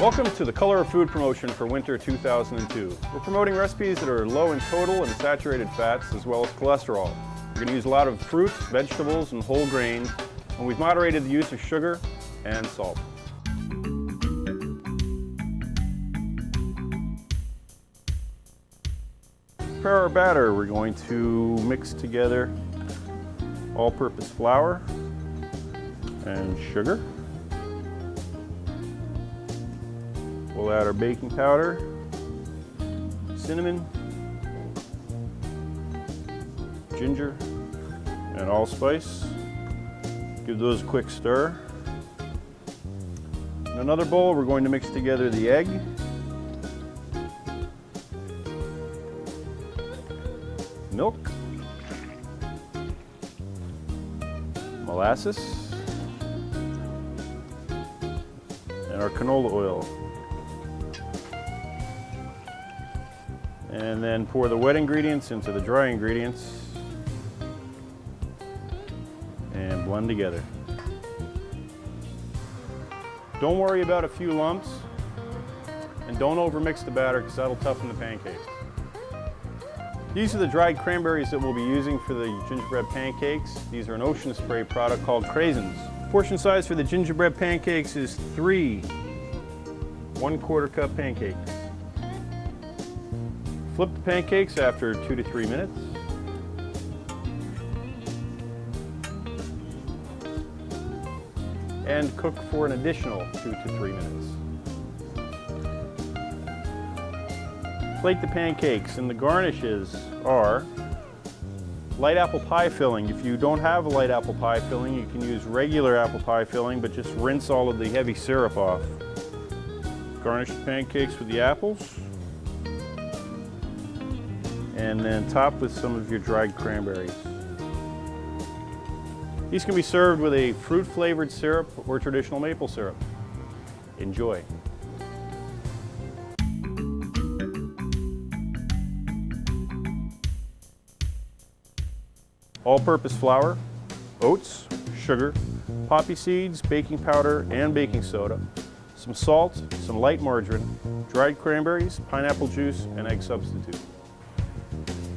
Welcome to the Color of Food promotion for winter 2002. We're promoting recipes that are low in total and saturated fats as well as cholesterol. We're going to use a lot of fruits, vegetables, and whole grains, and we've moderated the use of sugar and salt. To prepare our batter, we're going to mix together all-purpose flour and sugar. We'll add our baking powder, cinnamon, ginger, and allspice. Give those a quick stir. In another bowl, we're going to mix together the egg, milk, molasses, and our canola oil. And then pour the wet ingredients into the dry ingredients and blend together. Don't worry about a few lumps, and don't overmix the batter because that'll toughen the pancakes. These are the dried cranberries that we'll be using for the gingerbread pancakes. These are an ocean spray product called Craisins. Portion size for the gingerbread pancakes is 3 1/4 cup pancakes. Flip the pancakes after 2 to 3 minutes. And cook for an additional 2 to 3 minutes. Plate the pancakes, and the garnishes are light apple pie filling. If you don't have a light apple pie filling, you can use regular apple pie filling, but just rinse all of the heavy syrup off. Garnish the pancakes with the apples, and then top with some of your dried cranberries. These can be served with a fruit-flavored syrup or traditional maple syrup. Enjoy. All-purpose flour, oats, sugar, poppy seeds, baking powder, and baking soda, some salt, some light margarine, dried cranberries, pineapple juice, and egg substitute.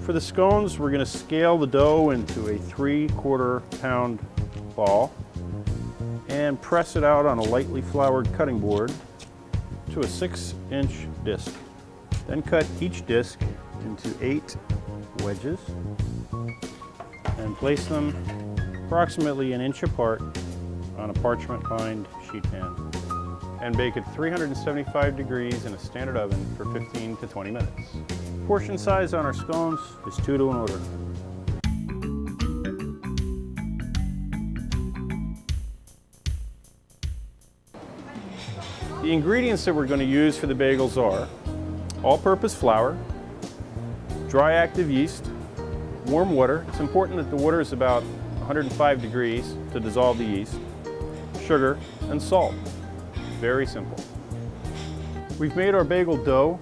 For the scones, we're going to scale the dough into a 3/4 pound ball and press it out on a lightly floured cutting board to a 6-inch disc. Then cut each disc into 8 wedges and place them approximately 1 inch apart on a parchment-lined sheet pan, and bake at 375 degrees in a standard oven for 15 to 20 minutes. Portion size on our scones is 2 to 1 order. The ingredients that we're going to use for the bagels are all-purpose flour, dry active yeast, warm water. It's important that the water is about 105 degrees to dissolve the yeast, sugar, and salt. Very simple. We've made our bagel dough,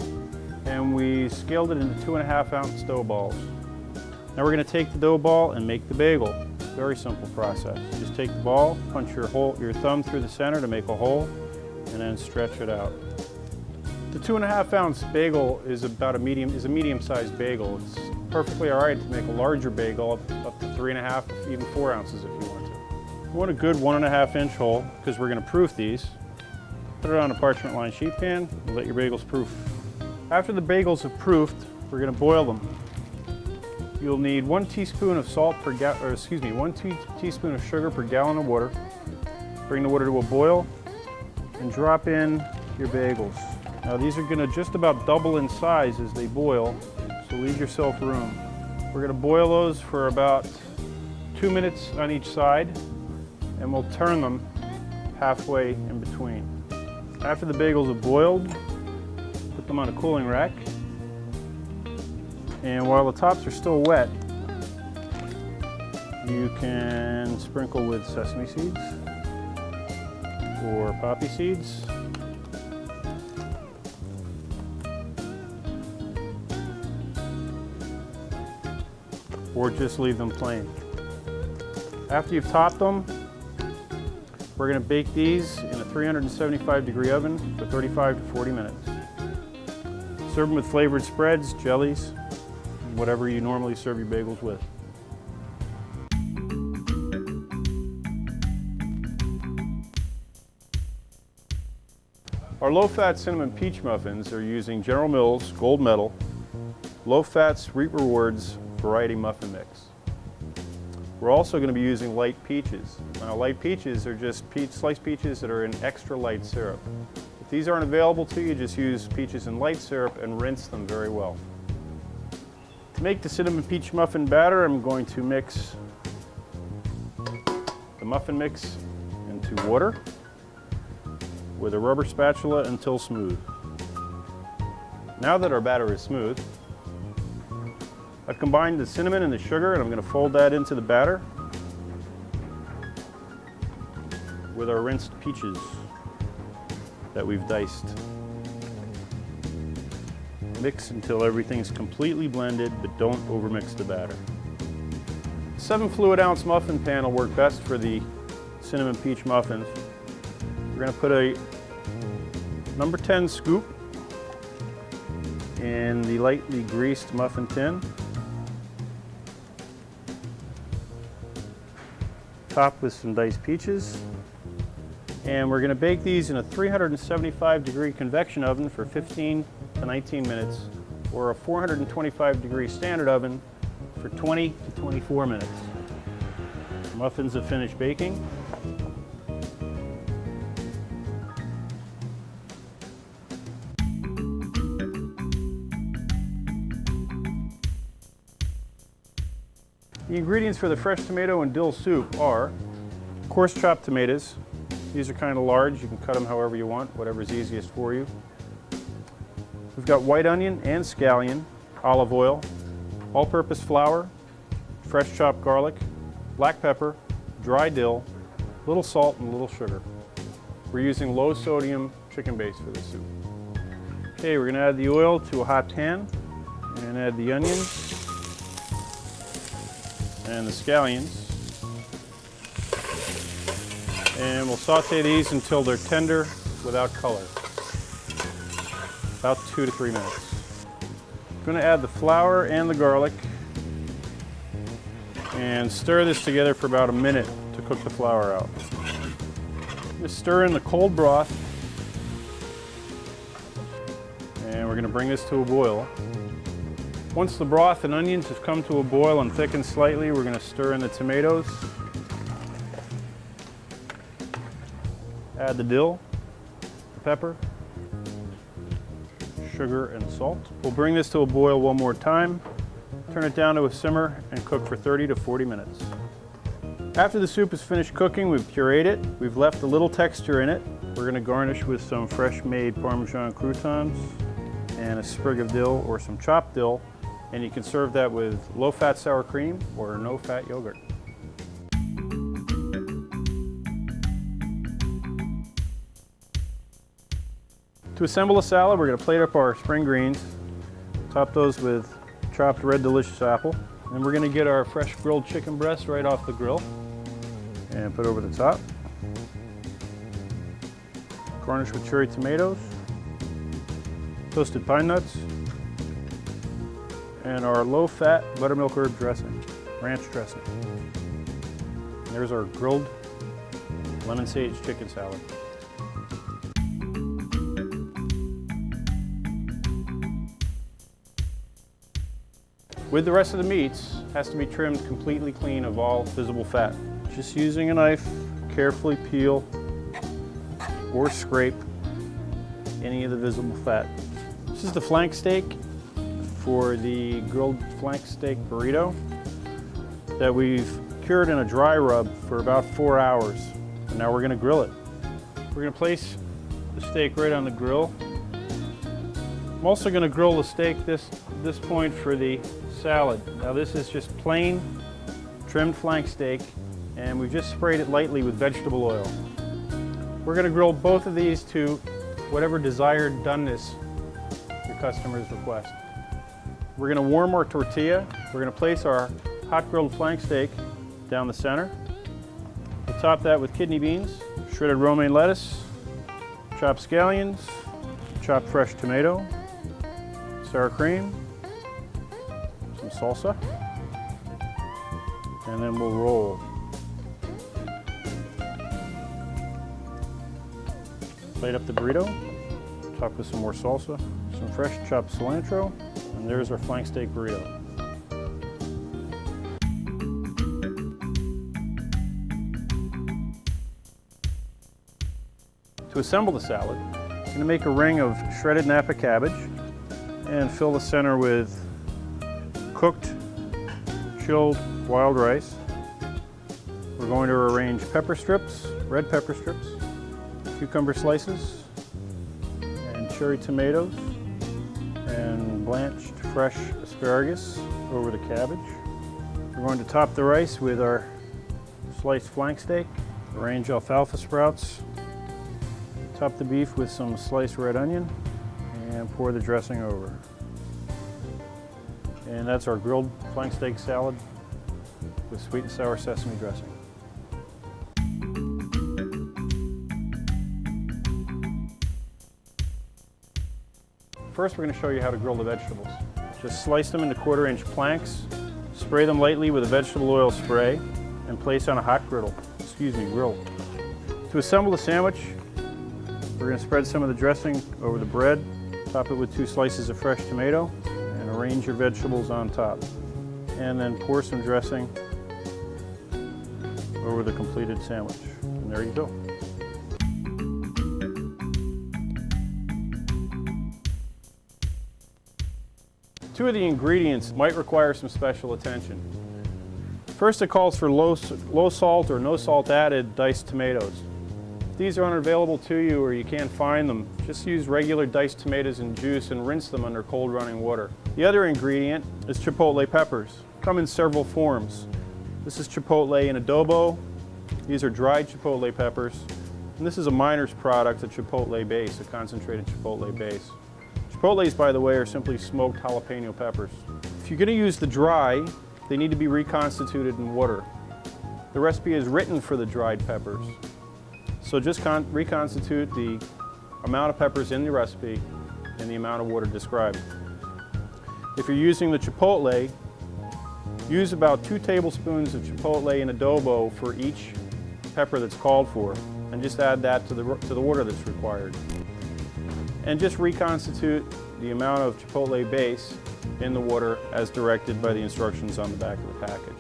and we scaled it into 2.5 ounce dough balls. Now we're going to take the dough ball and make the bagel. Very simple process. Just take the ball, punch your thumb through the center to make a hole, and then stretch it out. The 2.5 ounce bagel is about a medium-sized bagel. It's perfectly all right to make a larger bagel up to 3.5, even 4 ounces if you want to. You want a good 1.5 inch hole because we're going to proof these. Put it on a parchment-lined sheet pan and let your bagels proof. After the bagels have proofed, we're going to boil them. You'll need 1 teaspoon of salt per 1 teaspoon of sugar per gallon of water. Bring the water to a boil and drop in your bagels. Now these are going to just about double in size as they boil, so leave yourself room. We're going to boil those for about 2 minutes on each side, and we'll turn them halfway in between. After the bagels have boiled, put them on a cooling rack, and while the tops are still wet, you can sprinkle with sesame seeds or poppy seeds. Or just leave them plain. After you've topped them, We're going to bake these in a 375-degree oven for 35 to 40 minutes. Serve them with flavored spreads, jellies, whatever you normally serve your bagels with. Our low-fat cinnamon peach muffins are using General Mills Gold Medal, low-fat Sweet Rewards variety muffin mix. We're also going to be using light peaches. Now, light peaches are just sliced peaches that are in extra light syrup. If these aren't available to you, just use peaches in light syrup and rinse them very well. To make the cinnamon peach muffin batter, I'm going to mix the muffin mix into water with a rubber spatula until smooth. Now that our batter is smooth, I've combined the cinnamon and the sugar, and I'm going to fold that into the batter with our rinsed peaches that we've diced. Mix until everything's completely blended, but don't overmix the batter. 7 fluid ounce muffin pan will work best for the cinnamon peach muffins. We're going to put a number 10 scoop in the lightly greased muffin tin. Top with some diced peaches. And we're going to bake these in a 375-degree convection oven for 15 to 19 minutes, or a 425-degree standard oven for 20 to 24 minutes. The muffins have finished baking. The ingredients for the fresh tomato and dill soup are coarse chopped tomatoes. These are kind of large. You can cut them however you want, whatever's easiest for you. We've got white onion and scallion, olive oil, all-purpose flour, fresh chopped garlic, black pepper, dry dill, little salt, and a little sugar. We're using low sodium chicken base for this soup. Okay, we're going to add the oil to a hot pan and add the onions and the scallions. And we'll saute these until they're tender without color. About 2 to 3 minutes. I'm going to add the flour and the garlic and stir this together for about a minute to cook the flour out. Just stir in the cold broth, and we're going to bring this to a boil. Once the broth and onions have come to a boil and thickened slightly, we're going to stir in the tomatoes. Add the dill, the pepper, sugar, and salt. We'll bring this to a boil one more time, turn it down to a simmer, and cook for 30 to 40 minutes. After the soup is finished cooking, we've pureed it. We've left a little texture in it. We're going to garnish with some fresh-made Parmesan croutons and a sprig of dill or some chopped dill, and you can serve that with low-fat sour cream or no-fat yogurt. To assemble a salad, we're going to plate up our spring greens, top those with chopped red delicious apple, and we're going to get our fresh grilled chicken breast right off the grill and put over the top. Garnish with cherry tomatoes, toasted pine nuts, and our low-fat buttermilk herb dressing, ranch dressing. And there's our grilled lemon sage chicken salad. With the rest of the meats, it has to be trimmed completely clean of all visible fat. Just using a knife, carefully peel or scrape any of the visible fat. This is the flank steak for the grilled flank steak burrito that we've cured in a dry rub for about 4 hours. And now we're going to grill it. We're going to place the steak right on the grill. I'm also going to grill the steak this point for the salad. Now this is just plain trimmed flank steak, and we've just sprayed it lightly with vegetable oil. We're going to grill both of these to whatever desired doneness your customers request. We're going to warm our tortilla. We're going to place our hot grilled flank steak down the center. We'll top that with kidney beans, shredded romaine lettuce, chopped scallions, chopped fresh tomato, sour cream, some salsa, and then we'll roll. Plate up the burrito, top with some more salsa, some fresh chopped cilantro, and there's our flank steak burrito. To assemble the salad, I'm going to make a ring of shredded Napa cabbage and fill the center with cooked, chilled wild rice. We're going to arrange pepper strips, red pepper strips, cucumber slices, and cherry tomatoes, and blanched fresh asparagus over the cabbage. We're going to top the rice with our sliced flank steak, arrange alfalfa sprouts, top the beef with some sliced red onion, and pour the dressing over. And that's our grilled flank steak salad with sweet and sour sesame dressing. First, we're going to show you how to grill the vegetables. Just slice them into 1/4-inch planks, spray them lightly with a vegetable oil spray, and place on a hot grill. To assemble the sandwich, we're going to spread some of the dressing over the bread, top it with 2 slices of fresh tomato, and arrange your vegetables on top. And then pour some dressing over the completed sandwich. And there you go. Two of the ingredients might require some special attention. First, it calls for low salt or no salt added diced tomatoes. If these are unavailable to you or you can't find them, just use regular diced tomatoes and juice and rinse them under cold running water. The other ingredient is chipotle peppers. Come in several forms. This is chipotle in adobo. These are dried chipotle peppers. And this is a miner's product, a chipotle base, a concentrated chipotle base. Chipotles, by the way, are simply smoked jalapeno peppers. If you're going to use the dry, they need to be reconstituted in water. The recipe is written for the dried peppers. So just reconstitute the amount of peppers in the recipe and the amount of water described. If you're using the chipotle, use about 2 tablespoons of chipotle in adobo for each pepper that's called for, and just add that to the water that's required. And just reconstitute the amount of chipotle base in the water as directed by the instructions on the back of the package.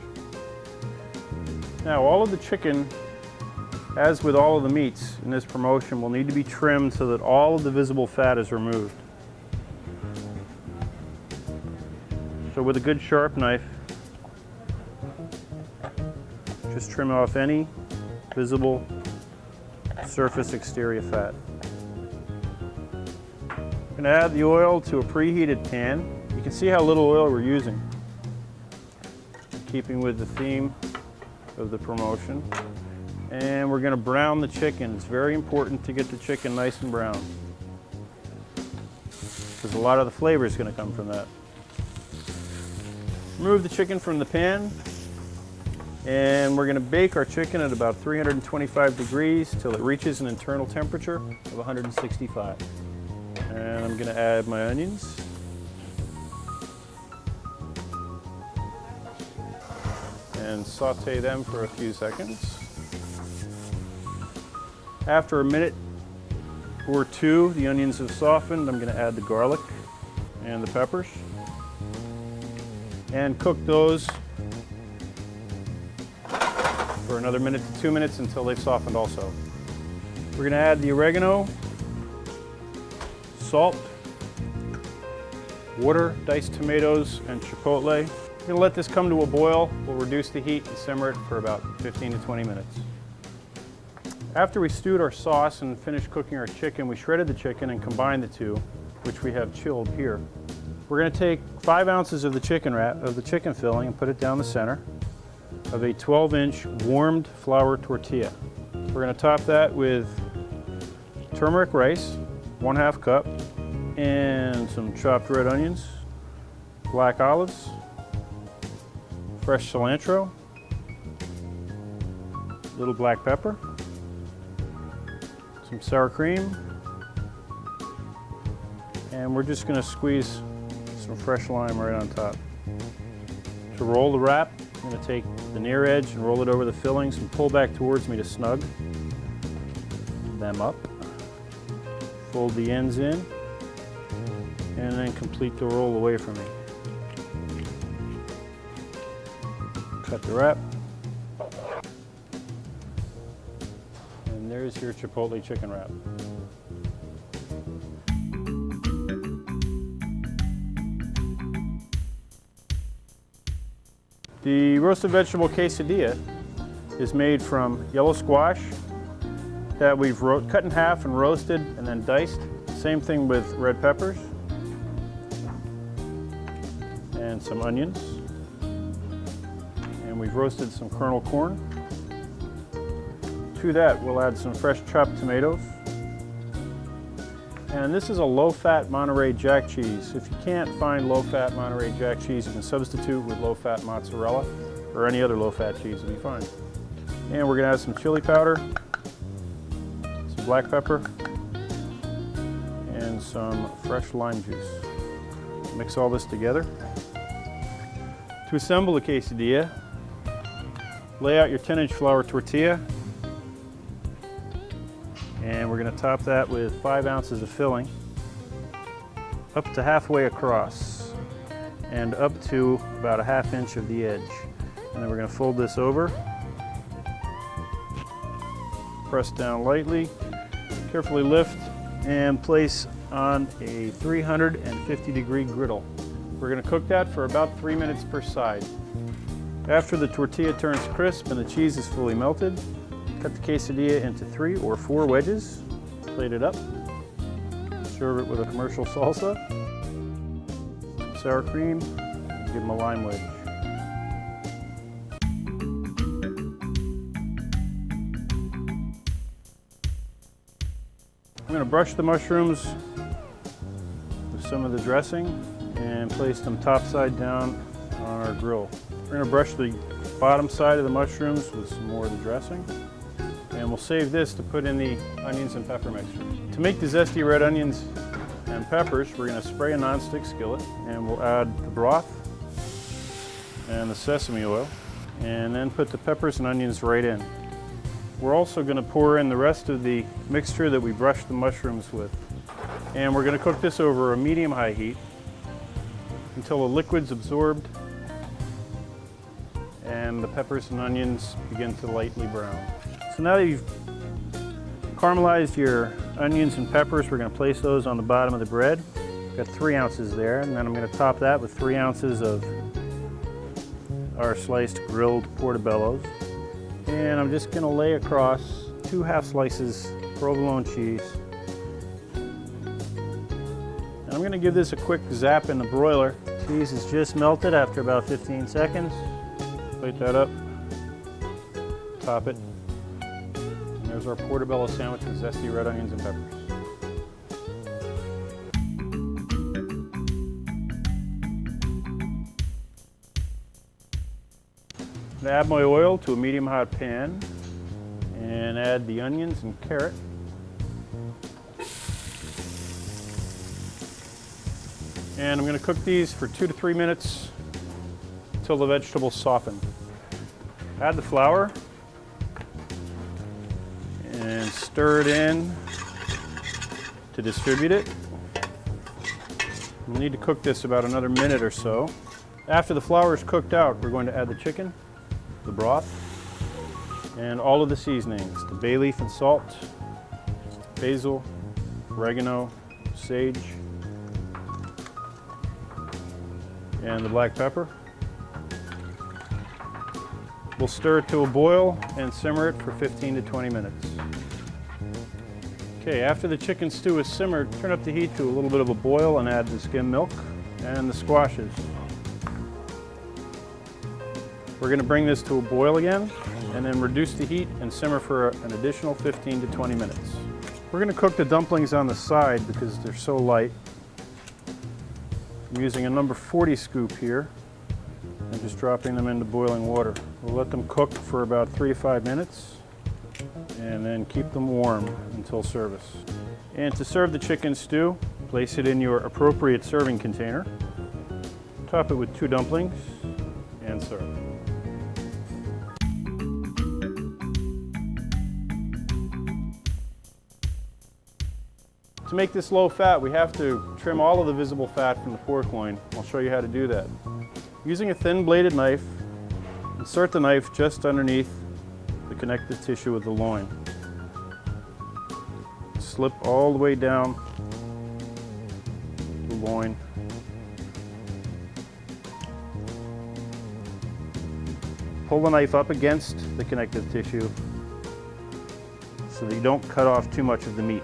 Now, all of the chicken, as with all of the meats in this promotion, will need to be trimmed so that all of the visible fat is removed. So with a good sharp knife, just trim off any visible surface exterior fat. I'm going to add the oil to a preheated pan. You can see how little oil we're using, keeping with the theme of the promotion. And we're going to brown the chicken. It's very important to get the chicken nice and brown, because a lot of the flavor is going to come from that. Remove the chicken from the pan, and we're going to bake our chicken at about 325 degrees till it reaches an internal temperature of 165. And I'm going to add my onions. And saute them for a few seconds. After a minute or 2, the onions have softened. I'm going to add the garlic and the peppers and cook those for another 1 to 2 minutes until they've softened also. We're going to add the oregano, salt, water, diced tomatoes, and chipotle. We're going to let this come to a boil. We'll reduce the heat and simmer it for about 15 to 20 minutes. After we stewed our sauce and finished cooking our chicken, we shredded the chicken and combined the two, which we have chilled here. We're going to take 5 ounces of the chicken filling and put it down the center of a 12-inch warmed flour tortilla. We're going to top that with turmeric rice, 1/2 cup, and some chopped red onions, black olives, fresh cilantro, little black pepper, some sour cream, and we're just going to squeeze some fresh lime right on top. To roll the wrap, I'm going to take the near edge and roll it over the fillings and pull back towards me to snug them up. Fold the ends in, and then complete the roll away from me. Cut the wrap. And there's your Chipotle chicken wrap. The roasted vegetable quesadilla is made from yellow squash that we've cut in half and roasted and then diced. Same thing with red peppers and some onions. And we've roasted some kernel corn. To that, we'll add some fresh chopped tomatoes. And this is a low-fat Monterey Jack cheese. If you can't find low-fat Monterey Jack cheese, you can substitute with low-fat mozzarella or any other low-fat cheese, it'll be fine. And we're gonna add some chili powder, some black pepper, and some fresh lime juice. Mix all this together. To assemble the quesadilla, lay out your 10-inch flour tortilla, and we're going to top that with 5 ounces of filling up to halfway across and up to about a 1/2 inch of the edge. And then we're going to fold this over, press down lightly, carefully lift, and place on a 350-degree griddle. We're going to cook that for about 3 minutes per side. After the tortilla turns crisp and the cheese is fully melted, cut the quesadilla into 3 or 4 wedges, plate it up, serve it with a commercial salsa, sour cream, and give them a lime wedge. I'm going to brush the mushrooms with some of the dressing and place them top side down on our grill. We're going to brush the bottom side of the mushrooms with some more of the dressing. And we'll save this to put in the onions and pepper mixture. To make the zesty red onions and peppers, we're going to spray a nonstick skillet, and we'll add the broth and the sesame oil, and then put the peppers and onions right in. We're also going to pour in the rest of the mixture that we brushed the mushrooms with. And we're going to cook this over a medium-high heat until the liquid's absorbed and the peppers and onions begin to lightly brown. So now that you've caramelized your onions and peppers, we're going to place those on the bottom of the bread. Got 3 ounces there, and then I'm going to top that with 3 ounces of our sliced grilled portobellos. And I'm just going to lay across 2 half slices provolone cheese. And I'm going to give this a quick zap in the broiler. Cheese is just melted after about 15 seconds. Plate that up, top it. There's our portobello sandwich with zesty red onions and peppers. I'm going to add my oil to a medium-hot pan and add the onions and carrot. And I'm going to cook these for 2 to 3 minutes until the vegetables soften. Add the flour and stir it in to distribute it. We'll need to cook this about another minute or so. After the flour is cooked out, we're going to add the chicken, the broth, and all of the seasonings, the bay leaf and salt, basil, oregano, sage, and the black pepper. We'll stir it to a boil and simmer it for 15 to 20 minutes. Okay, after the chicken stew is simmered, turn up the heat to a little bit of a boil and add the skim milk and the squashes. We're going to bring this to a boil again and then reduce the heat and simmer for an additional 15 to 20 minutes. We're going to cook the dumplings on the side because they're so light. I'm using a number 40 scoop here and just dropping them into boiling water. We'll let them cook for about 3 to 5 minutes and then keep them warm until service. And to serve the chicken stew, place it in your appropriate serving container. Top it with 2 dumplings and serve. To make this low fat, we have to trim all of the visible fat from the pork loin. I'll show you how to do that. Using a thin bladed knife, insert the knife just underneath the connective tissue of the loin. Slip all the way down the loin. Pull the knife up against the connective tissue so that you don't cut off too much of the meat.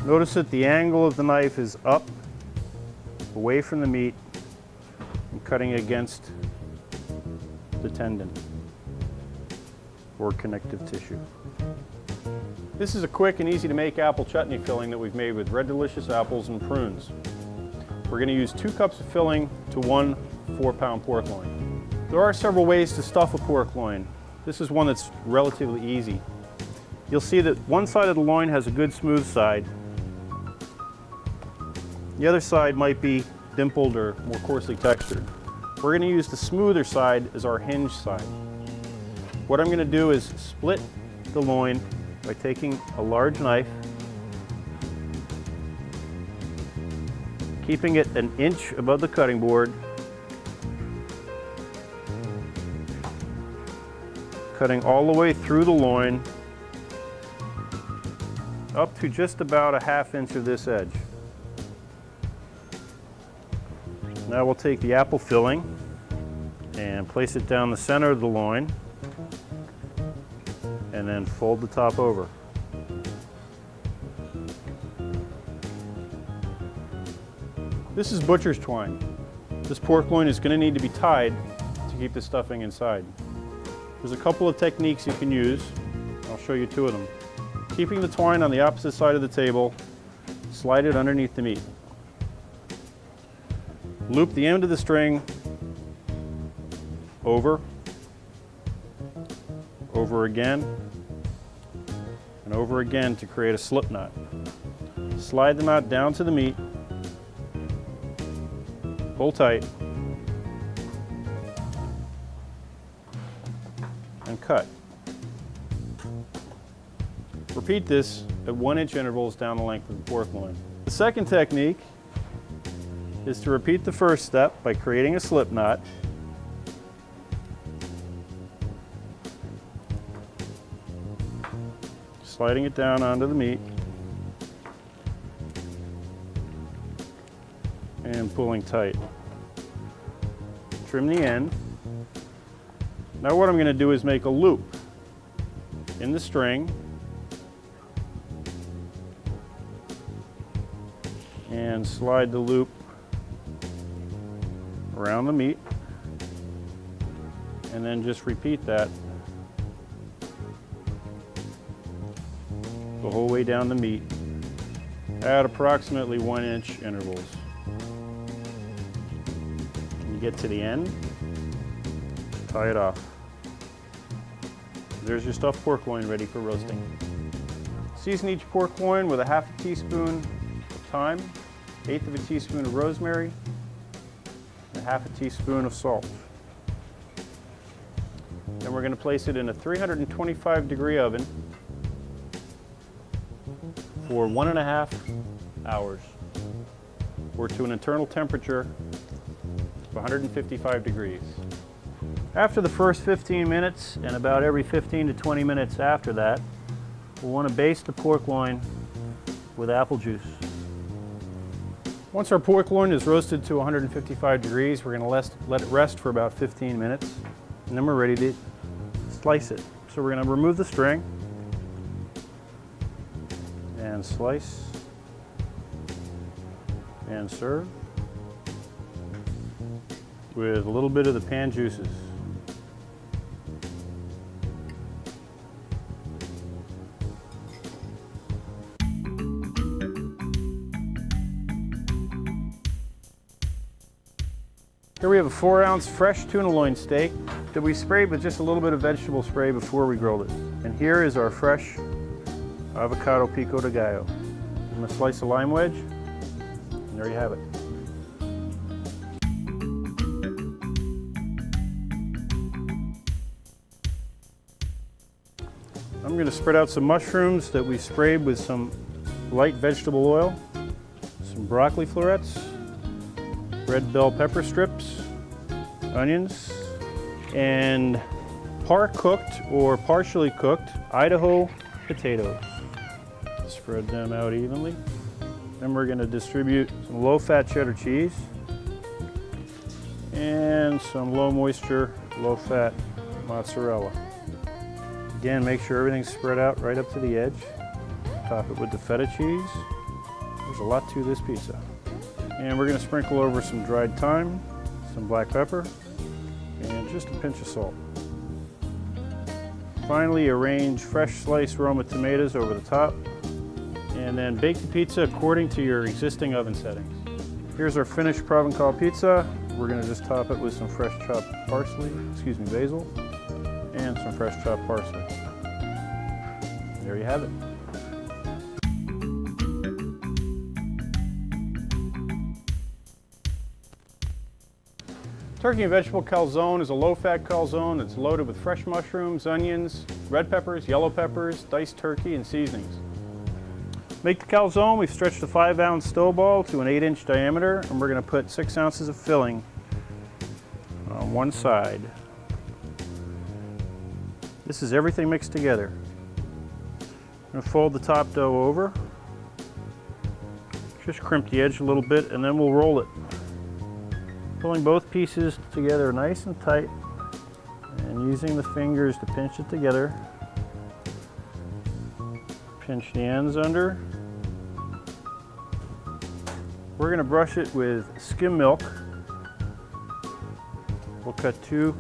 Notice that the angle of the knife is up, away from the meat, and cutting against the tendon or connective tissue. This is a quick and easy to make apple chutney filling that we've made with red delicious apples and prunes. We're going to use 2 cups of filling to 1 4-pound pork loin. There are several ways to stuff a pork loin. This is one that's relatively easy. You'll see that one side of the loin has a good smooth side. The other side might be dimpled or more coarsely textured. We're going to use the smoother side as our hinge side. What I'm going to do is split the loin by taking a large knife, keeping it an inch above the cutting board, cutting all the way through the loin up to just about a ½ inch of this edge. Now we'll take the apple filling and place it down the center of the loin and then fold the top over. This is butcher's twine. This pork loin is going to need to be tied to keep the stuffing inside. There's a couple of techniques you can use. I'll show you 2 of them. Keeping the twine on the opposite side of the table, slide it underneath the meat. Loop the end of the string over, over again, and over again to create a slip knot. Slide the knot down to the meat, pull tight, and cut. Repeat this at 1-inch intervals down the length of the pork loin. The second technique is to repeat the first step by creating a slip knot. Sliding it down onto the meat and pulling tight. Trim the end. Now what I'm going to do is make a loop in the string and slide the loop around the meat, and then just repeat that the whole way down the meat at approximately 1-inch intervals. When you get to the end, tie it off. There's your stuffed pork loin ready for roasting. Season each pork loin with a ½ teaspoon of thyme, 1/8 of a teaspoon of rosemary, and a ½ teaspoon of salt. Then we're going to place it in a 325-degree oven for 1½ hours, or to an internal temperature of 155 degrees. After the first 15 minutes, and about every 15 to 20 minutes after that, we'll want to baste the pork loin with apple juice. Once our pork loin is roasted to 155 degrees, we're going to let it rest for about 15 minutes, and then we're ready to slice it. So we're going to remove the string and slice and serve with a little bit of the pan juices. Here we have a 4-ounce fresh tuna loin steak that we sprayed with just a little bit of vegetable spray before we grilled it. And here is our fresh avocado pico de gallo. I'm going to slice a lime wedge, and there you have it. I'm going to spread out some mushrooms that we sprayed with some light vegetable oil, some broccoli florets, red bell pepper strips, onions, and par-cooked or partially cooked Idaho potatoes. Spread them out evenly. Then we're going to distribute some low-fat cheddar cheese and some low-moisture, low-fat mozzarella. Again, make sure everything's spread out right up to the edge. Top it with the feta cheese. There's a lot to this pizza. And we're going to sprinkle over some dried thyme, some black pepper, and just a pinch of salt. Finally, arrange fresh sliced Roma tomatoes over the top, and then bake the pizza according to your existing oven settings. Here's our finished Provencal pizza. We're going to just top it with some fresh chopped basil, and some fresh chopped parsley. There you have it. Turkey and vegetable calzone is a low-fat calzone that's loaded with fresh mushrooms, onions, red peppers, yellow peppers, diced turkey, and seasonings. Make the calzone. We've stretched a 5-ounce dough ball to an 8-inch diameter, and we're going to put 6 ounces of filling on one side. This is everything mixed together. I'm going to fold the top dough over, just crimp the edge a little bit, and then we'll roll it. Pulling both pieces together nice and tight and using the fingers to pinch it together. Pinch the ends under. We're going to brush it with skim milk. We'll cut 2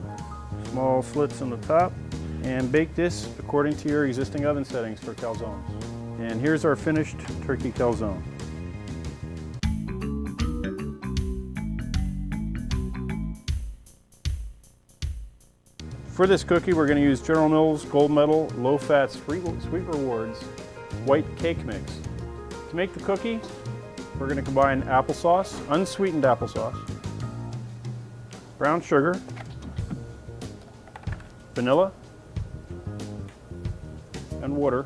small slits on the top and bake this according to your existing oven settings for calzones. And here's our finished turkey calzone. For this cookie, we're going to use General Mills Gold Medal Low Fat Sweet Rewards White Cake Mix. To make the cookie, we're going to combine applesauce, unsweetened applesauce, brown sugar, vanilla, and water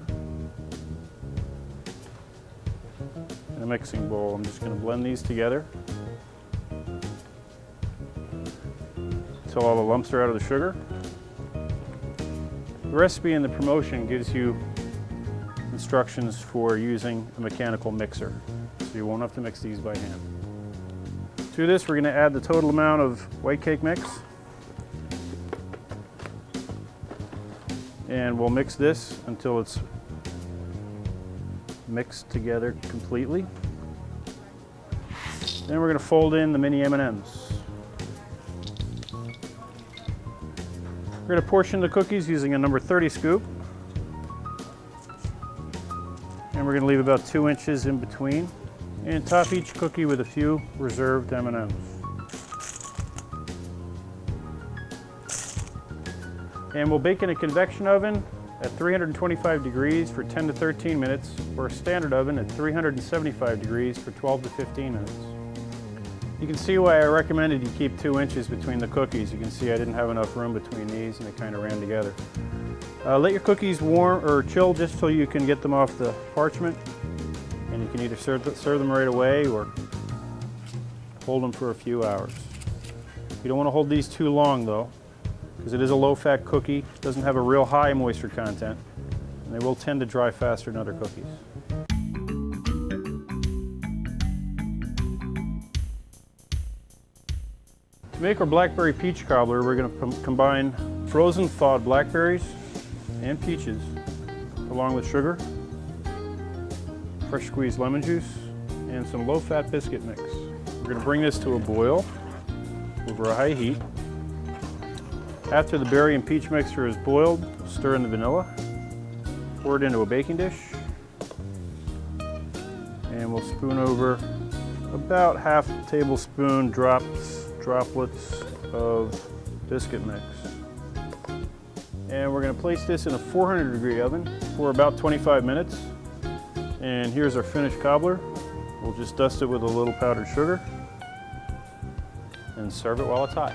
in a mixing bowl. I'm just going to blend these together until all the lumps are out of the sugar. The recipe in the promotion gives you instructions for using a mechanical mixer, so you won't have to mix these by hand. To this, we're going to add the total amount of white cake mix, and we'll mix this until it's mixed together completely. Then we're going to fold in the mini M&Ms. We're going to portion the cookies using a number 30 scoop. And we're going to leave about 2 inches in between. And top each cookie with a few reserved M&Ms. And we'll bake in a convection oven at 325 degrees for 10 to 13 minutes, or a standard oven at 375 degrees for 12 to 15 minutes. You can see why I recommended you keep 2 inches between the cookies. You can see I didn't have enough room between these and they kind of ran together. Let your cookies warm or chill just till you can get them off the parchment, and you can either serve them right away or hold them for a few hours. You don't want to hold these too long though, because it is a low-fat cookie. It doesn't have a real high moisture content, and they will tend to dry faster than other cookies. To make our blackberry peach cobbler, we're going to combine frozen thawed blackberries and peaches, along with sugar, fresh squeezed lemon juice, and some low-fat biscuit mix. We're going to bring this to a boil over a high heat. After the berry and peach mixture is boiled, stir in the vanilla, pour it into a baking dish, and we'll spoon over about half a tablespoon dropped droplets of biscuit mix. And we're going to place this in a 400-degree oven for about 25 minutes. And here's our finished cobbler. We'll just dust it with a little powdered sugar and serve it while it's hot.